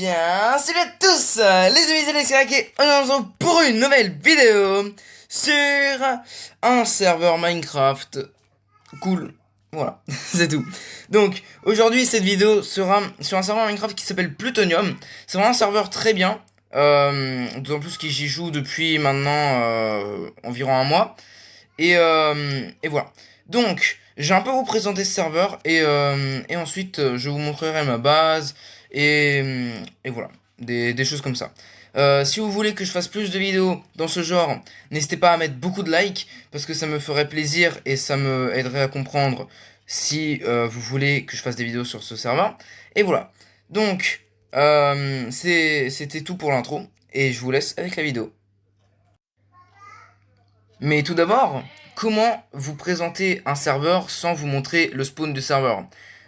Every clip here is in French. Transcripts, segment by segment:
bien, salut à tous, les amis, c'est Alexia et on se retrouve pour une nouvelle vidéo sur un serveur Minecraft cool. Voilà, c'est tout. Donc, aujourd'hui, cette vidéo sera sur un serveur Minecraft qui s'appelle Plutonium. C'est vraiment un serveur très bien, d'autant plus que j'y joue depuis maintenant environ un mois. Et voilà. Donc, j'ai un peu vous présenter ce serveur et ensuite je vous montrerai ma base et voilà, des choses comme ça. Si vous voulez que je fasse plus de vidéos dans ce genre, n'hésitez pas à mettre beaucoup de likes parce que ça me ferait plaisir et ça me aiderait à comprendre si vous voulez que je fasse des vidéos sur ce serveur. Et voilà. Donc, c'était tout pour l'intro et je vous laisse avec la vidéo. Mais tout d'abord, comment vous présenter un serveur sans vous montrer le spawn du serveur?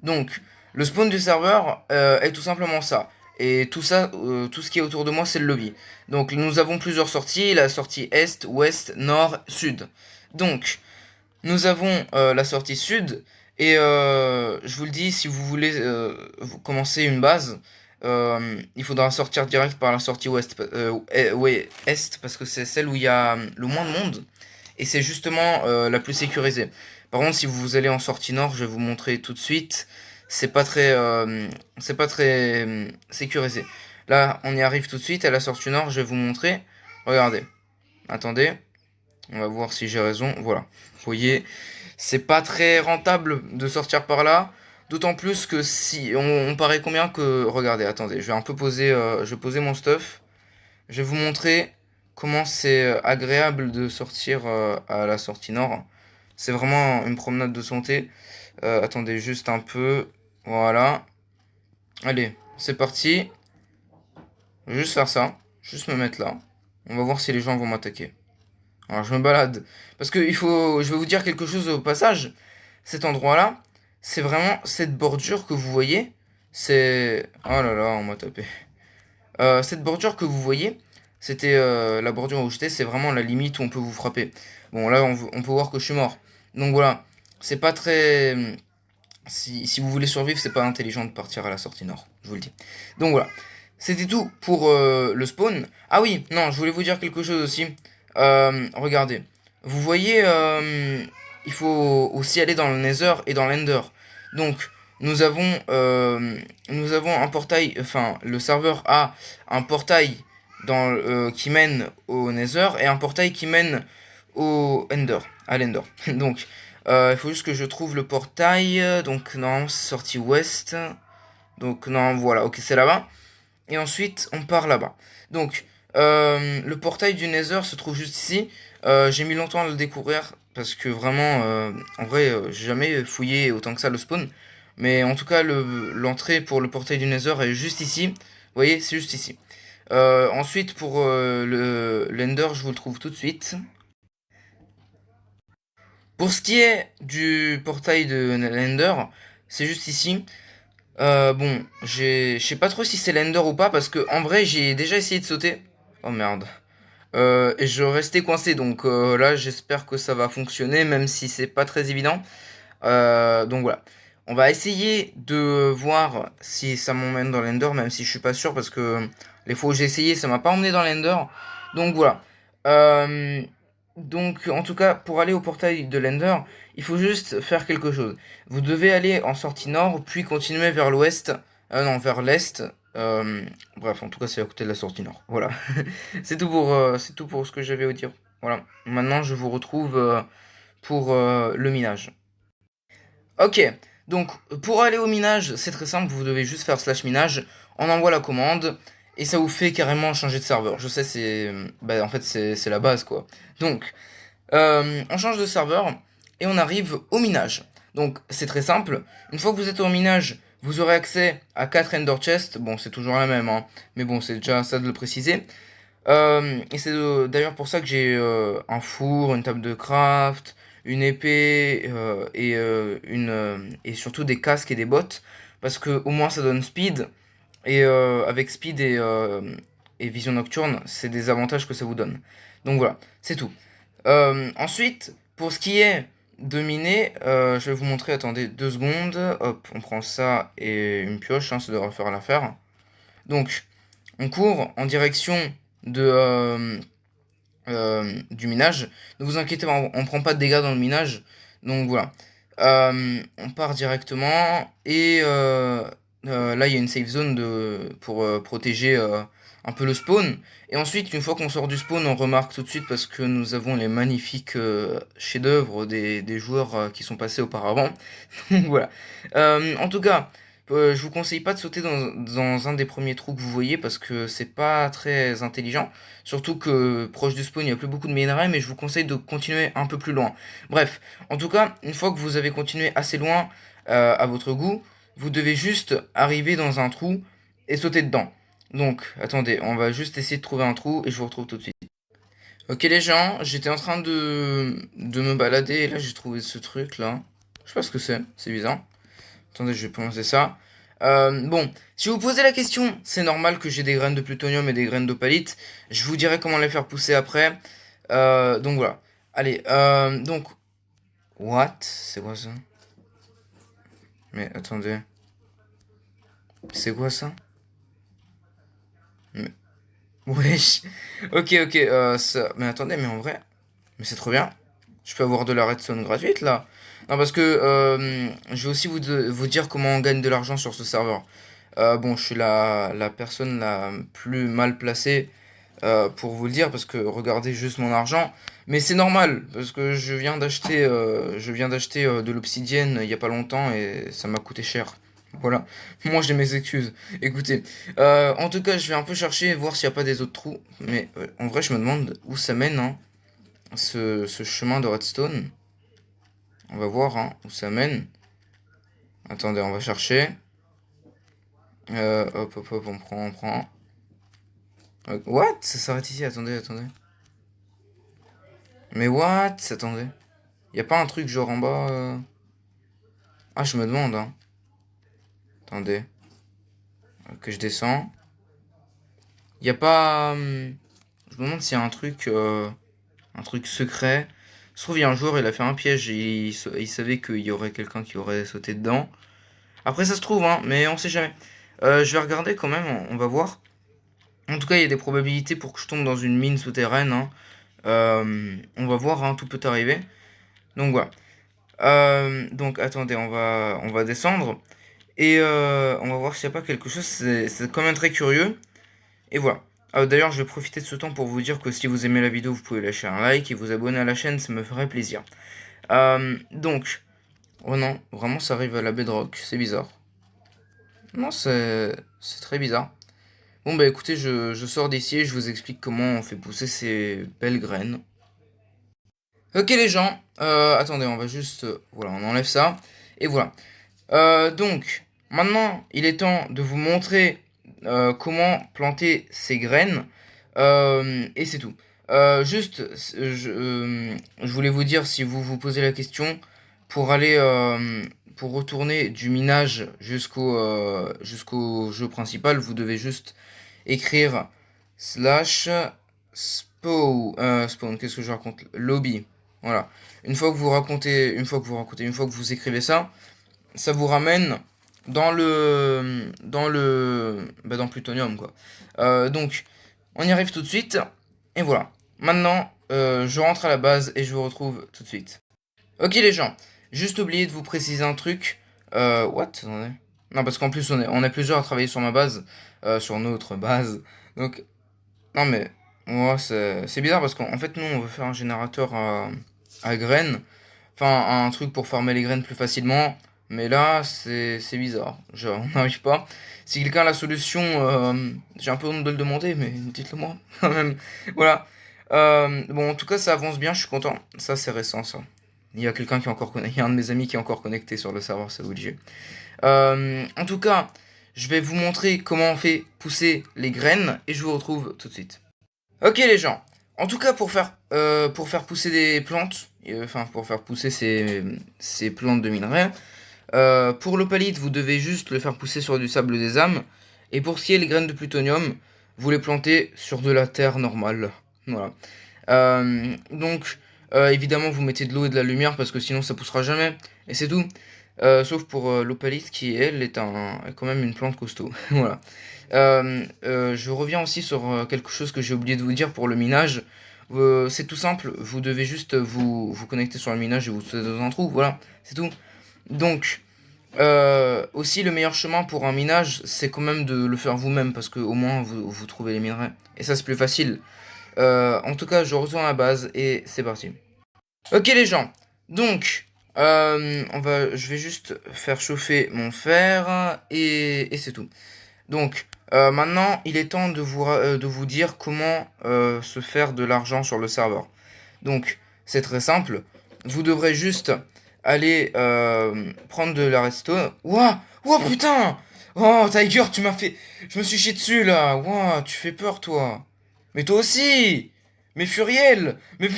Donc, le spawn du serveur est tout simplement ça. Et tout ça, tout ce qui est autour de moi, c'est le lobby. Donc, nous avons plusieurs sorties, la sortie Est, Ouest, Nord, Sud. Donc, nous avons la sortie Sud, et je vous le dis, si vous voulez vous commencer une base, il faudra sortir direct par la sortie Ouest, ouais, Est, parce que c'est celle où il y a le moins de monde. Et c'est justement la plus sécurisée. Par contre, si vous allez en sortie nord, je vais vous montrer tout de suite. C'est pas très sécurisé. Là, on y arrive tout de suite. À la sortie nord, je vais vous montrer. Regardez. Attendez. On va voir si j'ai raison. Voilà. Vous voyez, c'est pas très rentable de sortir par là. D'autant plus que si on paraît combien que. Regardez, attendez. Je vais un peu poser. Je vais poser mon stuff. Je vais vous montrer comment c'est agréable de sortir à la sortie nord. C'est vraiment une promenade de santé. Attendez juste un peu. Voilà. Allez, c'est parti. Je vais juste faire ça. Juste me mettre là. On va voir si les gens vont m'attaquer. Alors je me balade. Parce que je vais vous dire quelque chose au passage. Cet endroit-là, c'est vraiment cette bordure que vous voyez. C'est... Oh là là, on m'a tapé. Cette bordure que vous voyez, c'était la bordure où j'étais, c'est vraiment la limite où on peut vous frapper. Bon, là, on peut voir que je suis mort. Donc voilà, c'est pas très... Si vous voulez survivre, c'est pas intelligent de partir à la sortie nord, je vous le dis. Donc voilà, c'était tout pour le spawn. Ah oui, non, je voulais vous dire quelque chose aussi. Regardez, vous voyez, il faut aussi aller dans le Nether et dans l'Ender. Donc, nous avons un portail, enfin, le serveur a un portail qui mène au Nether et un portail qui mène au Ender, à l'Ender. Donc, il faut juste que je trouve le portail. Donc, non, sortie ouest. Donc, non, voilà, ok, c'est là-bas. Et ensuite, on part là-bas. Donc, le portail du Nether se trouve juste ici. J'ai mis longtemps à le découvrir parce que vraiment, en vrai, j'ai jamais fouillé autant que ça le spawn. Mais en tout cas, l'entrée pour le portail du Nether est juste ici. Vous voyez, c'est juste ici. Ensuite, pour l'Ender, je vous le trouve tout de suite. Pour ce qui est du portail de l'Ender, c'est juste ici. Bon, je sais pas trop si c'est l'Ender ou pas parce que en vrai j'ai déjà essayé de sauter. Oh merde. Et je restais coincé donc là j'espère que ça va fonctionner même si c'est pas très évident. Donc voilà. On va essayer de voir si ça m'emmène dans l'Ender même si je suis pas sûr parce que les fois où j'ai essayé ça m'a pas emmené dans l'Ender. Donc voilà. Euh, donc en tout cas pour aller au portail de l'Ender, il faut juste faire quelque chose. Vous devez aller en sortie nord, puis continuer vers l'ouest. Non, vers l'est. Bref, en tout cas, c'est à côté de la sortie nord. Voilà. C'est tout pour ce que j'avais à dire. Voilà. Maintenant, je vous retrouve pour le minage. Ok. Donc, pour aller au minage, c'est très simple. Vous devez juste faire slash minage. On envoie la commande. Et ça vous fait carrément changer de serveur. Je sais, c'est... Bah, en fait, c'est la base, quoi. Donc, on change de serveur et on arrive au minage. Donc c'est très simple. Une fois que vous êtes au minage, vous aurez accès à 4 Ender Chests. Bon, c'est toujours la même, hein. Mais bon, c'est déjà ça de le préciser. Et c'est d'ailleurs pour ça que j'ai un four, une table de craft, une épée et surtout des casques et des bottes. Parce que au moins ça donne speed. Et avec speed et vision nocturne, c'est des avantages que ça vous donne. Donc voilà, c'est tout. Ensuite, pour ce qui est de miner, je vais vous montrer, attendez 2 secondes. Hop, on prend ça et une pioche, hein, ça devrait faire l'affaire. Donc, on court en direction de, du minage. Ne vous inquiétez pas, on prend pas de dégâts dans le minage. Donc voilà. On part directement et là il y a une safe zone pour protéger un peu le spawn. Et ensuite, une fois qu'on sort du spawn, on remarque tout de suite parce que nous avons les magnifiques chefs-d'œuvre des joueurs qui sont passés auparavant. Donc voilà. En tout cas, je vous conseille pas de sauter dans un des premiers trous que vous voyez parce que c'est pas très intelligent. Surtout que proche du spawn, il n'y a plus beaucoup de minerais, mais je vous conseille de continuer un peu plus loin. Bref, en tout cas, une fois que vous avez continué assez loin à votre goût, vous devez juste arriver dans un trou et sauter dedans. Donc, attendez, on va juste essayer de trouver un trou et je vous retrouve tout de suite. Ok les gens, j'étais en train de me balader et là j'ai trouvé ce truc là. Je sais pas ce que c'est bizarre. Attendez, je vais prononcer ça. Bon, si vous posez la question, c'est normal que j'ai des graines de plutonium et des graines d'opalite. Je vous dirai comment les faire pousser après. Donc voilà. Allez, donc... What? C'est quoi ça? Mais attendez. C'est quoi ça? Mais... Wesh. Ok, ok, ça... Mais attendez, mais en vrai... Mais c'est trop bien. Je peux avoir de la redstone gratuite là. Non, parce que je vais aussi vous dire comment on gagne de l'argent sur ce serveur. Bon, je suis la personne la plus mal placée pour vous le dire parce que regardez juste mon argent. Mais c'est normal parce que je viens d'acheter de l'obsidienne il y a pas longtemps et ça m'a coûté cher. Voilà, moi j'ai mes excuses. Écoutez, en tout cas, je vais un peu chercher voir s'il n'y a pas des autres trous. Mais en vrai, je me demande où ça mène, hein, ce chemin de redstone. On va voir hein, où ça mène. Attendez, on va chercher. Hop, hop, hop, on prend. What? Ça s'arrête ici, attendez, attendez. Mais what? Attendez. Y a pas un truc genre en bas Ah, je me demande, hein. Attendez. Que je descends. Y a pas... Je me demande s'il y a un truc secret. Je trouve, il y a un joueur, il a fait un piège et il savait qu'il y aurait quelqu'un qui aurait sauté dedans. Après, ça se trouve, hein, mais on sait jamais. Je vais regarder quand même, on va voir. En tout cas, il y a des probabilités pour que je tombe dans une mine souterraine, hein. On va voir, hein, tout peut arriver. Donc voilà. Donc attendez, on va descendre. Et on va voir s'il n'y a pas quelque chose. C'est quand même très curieux. Et voilà. D'ailleurs, je vais profiter de ce temps pour vous dire que si vous aimez la vidéo, vous pouvez lâcher un like et vous abonner à la chaîne, ça me ferait plaisir. Donc, oh non, vraiment ça arrive à la bedrock, c'est bizarre. Non, c'est très bizarre. Bon bah écoutez, je sors d'ici et je vous explique comment on fait pousser ces belles graines. Ok les gens, attendez, on va juste... voilà, on enlève ça. Et voilà. Donc, maintenant, il est temps de vous montrer comment planter ces graines. Et c'est tout. Juste, je voulais vous dire, si vous vous posez la question, pour aller... pour retourner du minage jusqu'au jeu principal, vous devez juste écrire slash spawn, qu'est-ce que je raconte? Lobby. Voilà. Une fois que vous écrivez ça, ça vous ramène dans Plutonium quoi. Donc, on y arrive tout de suite. Et voilà. Maintenant, je rentre à la base et je vous retrouve tout de suite. Ok les gens, juste oublié de vous préciser un truc. What? Attendez. Non, parce qu'en plus on est plusieurs à travailler sur ma base, sur notre base. Donc, non mais, ouais, c'est bizarre parce qu'en fait nous on veut faire un générateur à graines. Enfin, un truc pour farmer les graines plus facilement. Mais là, c'est bizarre. Genre, on n'arrive pas. Si quelqu'un a la solution, j'ai un peu honte de le demander, mais dites-le moi quand même. Voilà. Bon, en tout cas, ça avance bien, je suis content. Ça, c'est récent, ça. Il y a quelqu'un qui est encore connecté. Il y a un de mes amis qui est encore connecté sur le serveur, c'est obligé. En tout cas, je vais vous montrer comment on fait pousser les graines et je vous retrouve tout de suite. Ok les gens, en tout cas pour faire pousser des plantes, enfin pour faire pousser ces plantes de minerais, pour l'opalite vous devez juste le faire pousser sur du sable des âmes, et pour ce qui est les graines de plutonium, vous les plantez sur de la terre normale. Voilà. Donc évidemment vous mettez de l'eau et de la lumière parce que sinon ça poussera jamais, et c'est tout. Sauf pour l'opalite qui, elle, est quand même une plante costaud. Voilà. Je reviens aussi sur quelque chose que j'ai oublié de vous dire pour le minage. C'est tout simple, vous devez juste vous connecter sur le minage et vous sauter dans un trou, voilà, c'est tout. Donc, aussi le meilleur chemin pour un minage, c'est quand même de le faire vous-même, parce que au moins vous trouvez les minerais. Et ça c'est plus facile. En tout cas, je retourne à la base et c'est parti. Ok les gens, donc je vais juste faire chauffer mon fer et c'est tout. Donc maintenant, il est temps de vous dire comment se faire de l'argent sur le serveur. Donc c'est très simple, vous devrez juste aller prendre de la redstone. Ouah, ouah putain. Oh Tiger, tu m'as fait, je me suis chié dessus là. Ouah, tu fais peur toi. Mais toi aussi. Mais Furiel. Mais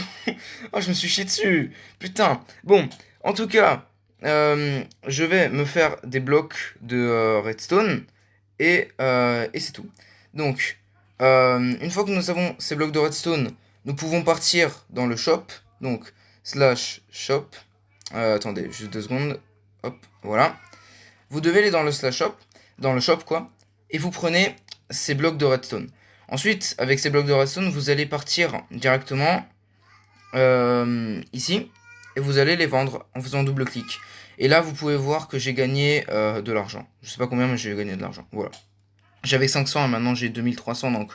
oh, je me suis chié dessus. Putain. Bon, en tout cas, je vais me faire des blocs de redstone et c'est tout. Donc, une fois que nous avons ces blocs de redstone, nous pouvons partir dans le shop. Donc, slash shop. Attendez, juste 2 secondes. Hop, voilà. Vous devez aller dans le slash shop, dans le shop quoi, et vous prenez ces blocs de redstone. Ensuite, avec ces blocs de redstone, vous allez partir directement ici, et vous allez les vendre en faisant double clic. Et là, vous pouvez voir que j'ai gagné de l'argent. Je sais pas combien, mais j'ai gagné de l'argent. Voilà. J'avais 500 et maintenant j'ai 2300, donc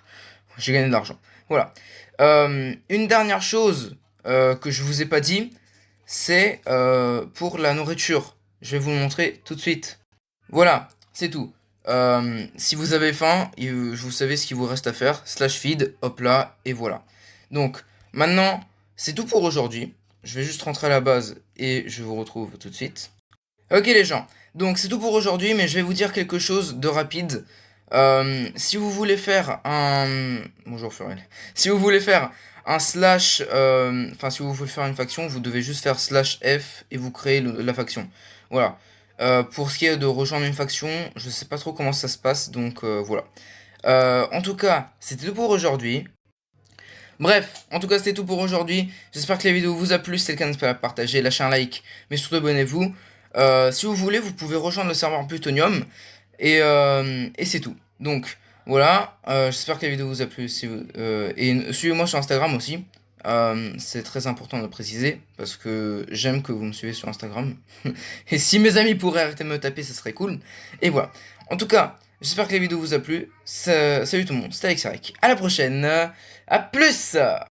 j'ai gagné de l'argent. Voilà. Une dernière chose que je vous ai pas dit, c'est pour la nourriture. Je vais vous le montrer tout de suite. Voilà, c'est tout. Si vous avez faim, vous savez ce qu'il vous reste à faire. Slash feed, hop là, et voilà. Donc, maintenant, c'est tout pour aujourd'hui. Je vais juste rentrer à la base et je vous retrouve tout de suite. Ok les gens, donc c'est tout pour aujourd'hui, mais je vais vous dire quelque chose de rapide. Si vous voulez faire un... Bonjour Furel. Si vous voulez faire un slash... Enfin, si vous voulez faire une faction, vous devez juste faire slash F et vous créez la faction. Voilà. Pour ce qui est de rejoindre une faction, je sais pas trop comment ça se passe, donc voilà. En tout cas, c'était tout pour aujourd'hui. Bref, en tout cas c'était tout pour aujourd'hui. J'espère que la vidéo vous a plu. Si c'est le cas, n'hésitez pas à la partager, lâcher un like, mais surtout abonnez-vous. Si vous voulez, vous pouvez rejoindre le serveur Plutonium. Et c'est tout. Donc voilà, j'espère que la vidéo vous a plu. Et suivez-moi sur Instagram aussi. C'est très important de le préciser parce que j'aime que vous me suivez sur Instagram. Et si mes amis pourraient arrêter de me taper, ça serait cool. Et voilà. En tout cas, j'espère que la vidéo vous a plu. Salut tout le monde, c'était Alex Arek. À la prochaine. À plus!